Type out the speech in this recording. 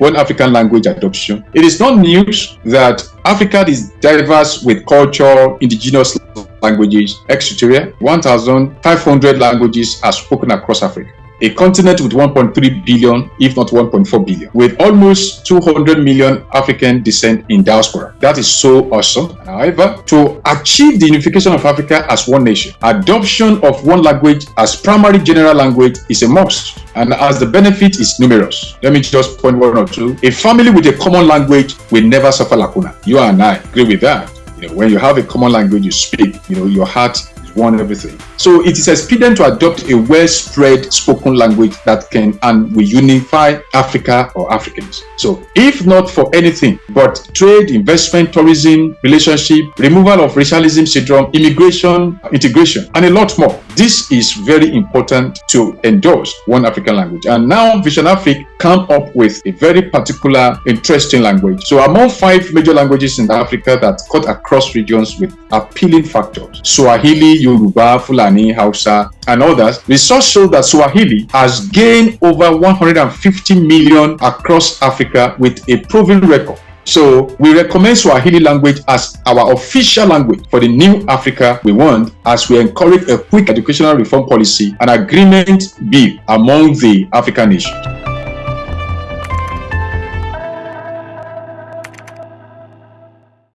one African language adoption. It is not news that Africa is diverse with culture, indigenous languages, etc. 1,500 languages are spoken across Africa. A continent with 1.3 billion, if not 1.4 billion, with almost 200 million African descent in diaspora. That is so awesome. However, to achieve the unification of Africa as one nation, adoption of one language as primary general language is a must. And as the benefit is numerous. Let me just point one or two. A family with a common language will never suffer lacuna. You and I agree with that. When you have a common language you speak, your heart is one everything. So it is expedient to adopt a well-spread spoken language that can and will unify Africa or Africans. So if not for anything but trade, investment, tourism, relationship, removal of racialism syndrome, immigration, integration, and a lot more, this is very important to endorse one African language. And now Vision Africa come up with a very particular, interesting language. So among 5 major languages in Africa that cut across regions with appealing factors, Swahili, Yoruba, Fulani, Hausa, and others, research shows that Swahili has gained over 150 million across Africa with a proven record. So we recommend Swahili language as our official language for the new Africa we want, as we encourage a quick educational reform policy and agreement bill among the African nations.